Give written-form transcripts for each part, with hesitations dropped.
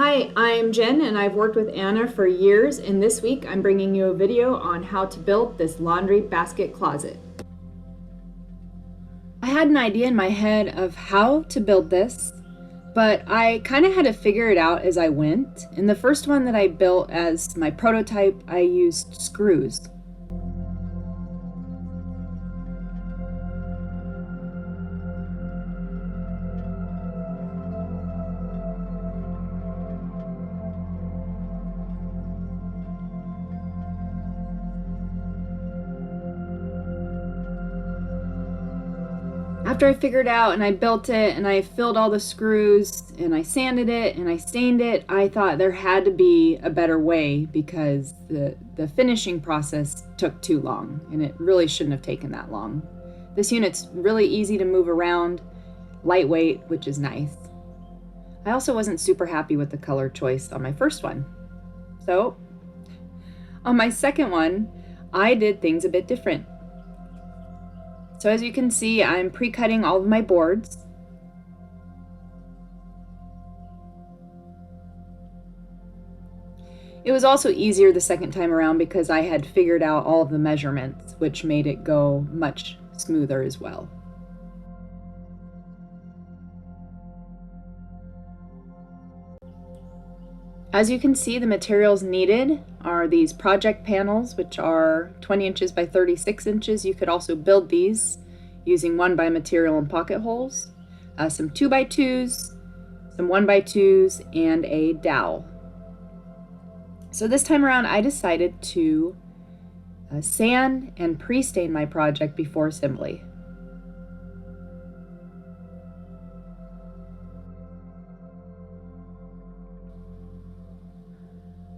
Hi, I'm Jen and I've worked with Anna for years, and this week I'm bringing you a video on how to build this laundry basket closet. I had an idea in my head of how to build this, but I kind of had to figure it out as I went. In the first one that I built as my prototype, I used screws. After I figured out and I built it and I filled all the screws and I sanded it and I stained it, I thought there had to be a better way because the finishing process took too long and it really shouldn't have taken that long. This unit's really easy to move around, lightweight, which is nice. I also wasn't super happy with the color choice on my first one. So on my second one, I did things a bit different. So as you can see, I'm pre-cutting all of my boards. It was also easier the second time around because I had figured out all of the measurements, which made it go much smoother as well. As you can see, the materials needed are these project panels, which are 20 inches by 36 inches. You could also build these using 1x material and pocket holes, some 2x2s, some 1x2s, and a dowel. So this time around, I decided to sand and pre-stain my project before assembly.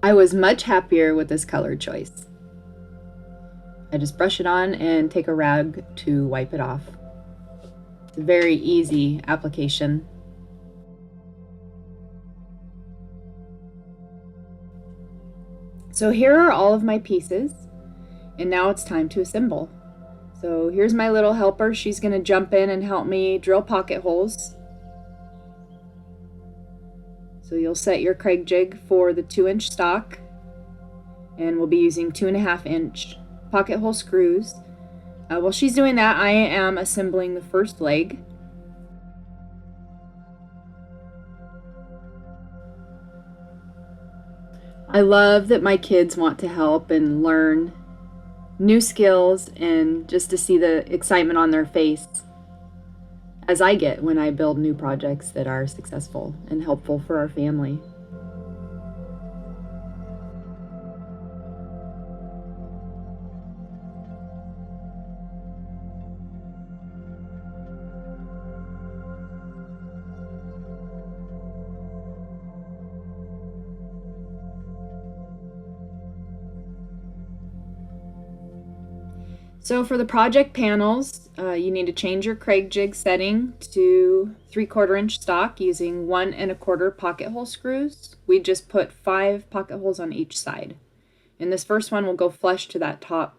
I was much happier with this color choice. I just brush it on and take a rag to wipe it off. It's a very easy application. So here are all of my pieces, and now it's time to assemble. So here's my little helper. She's going to jump in and help me drill pocket holes. So you'll set your Craig jig for the 2-inch stock, and we'll be using 2.5-inch pocket hole screws. While she's doing that, I am assembling the first leg. I love that my kids want to help and learn new skills, and just to see the excitement on their face as I get when I build new projects that are successful and helpful for our family. So for the project panels, you need to change your Craig jig setting to 3/4 inch stock using 1 1/4 pocket hole screws. We just put 5 pocket holes on each side. And this first one will go flush to that top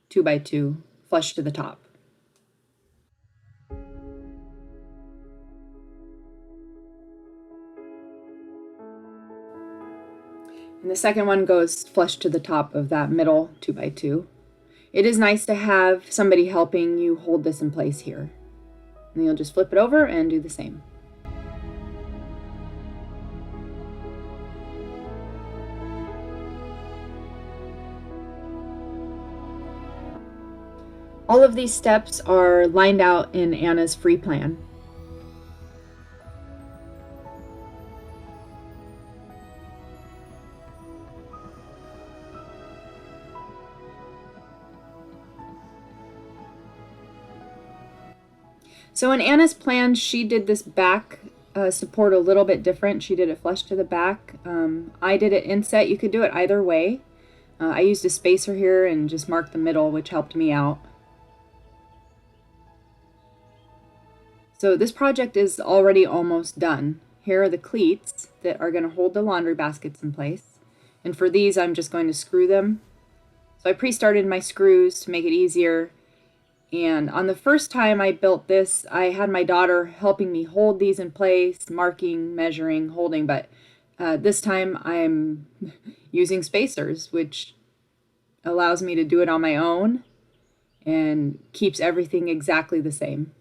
2x2, flush to the top. And the second one goes flush to the top of that middle 2x2. It is nice to have somebody helping you hold this in place here. And you'll just flip it over and do the same. All of these steps are lined out in Anna's free plan. So in Anna's plan, she did this back support a little bit different. She did it flush to the back. I did it inset. You could do it either way. I used a spacer here and just marked the middle, which helped me out. So this project is already almost done. Here are the cleats that are going to hold the laundry baskets in place. And for these, I'm just going to screw them. So I pre-started my screws to make it easier. And on the first time I built this, I had my daughter helping me hold these in place, marking, measuring, holding, but This time I'm using spacers, which allows me to do it on my own and keeps everything exactly the same.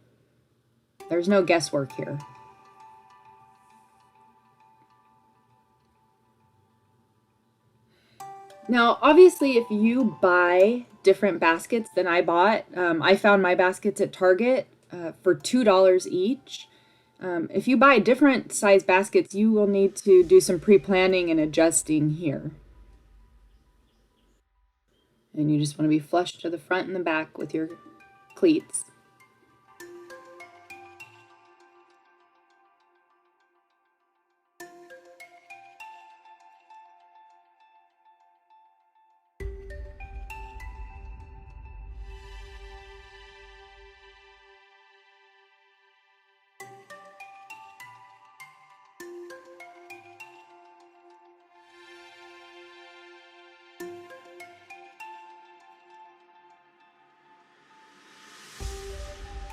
There's no guesswork here. Now, obviously, if you buy different baskets than I bought, I found my baskets at Target for $2 each. If you buy different size baskets, you will need to do some pre-planning and adjusting here. And you just want to be flush to the front and the back with your cleats.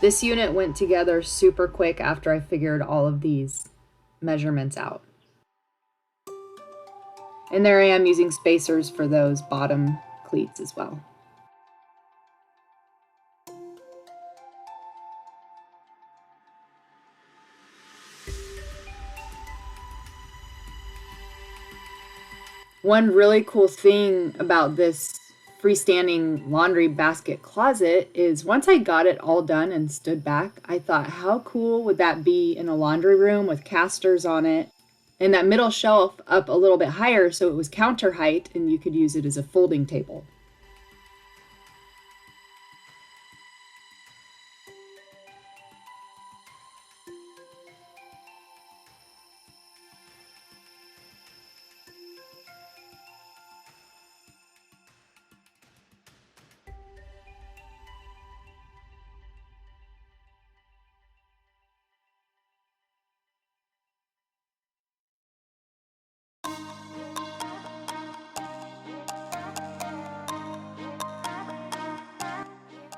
This unit went together super quick after I figured all of these measurements out. And there I am using spacers for those bottom cleats as well. One really cool thing about this freestanding laundry basket closet is once I got it all done and stood back, I thought, how cool would that be in a laundry room with casters on it and that middle shelf up a little bit higher so it was counter height and you could use it as a folding table.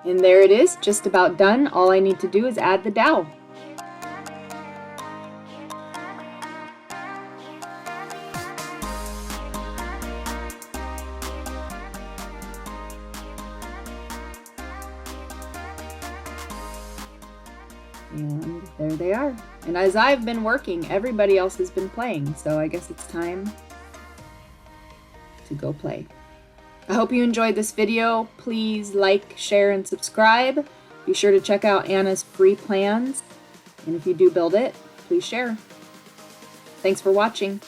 And there it is, just about done. All I need to do is add the dowel. And there they are. And as I've been working, everybody else has been playing, so I guess it's time to go play. I hope you enjoyed this video. Please like, share, and subscribe. Be sure to check out Anna's free plans. And if you do build it, please share. Thanks for watching.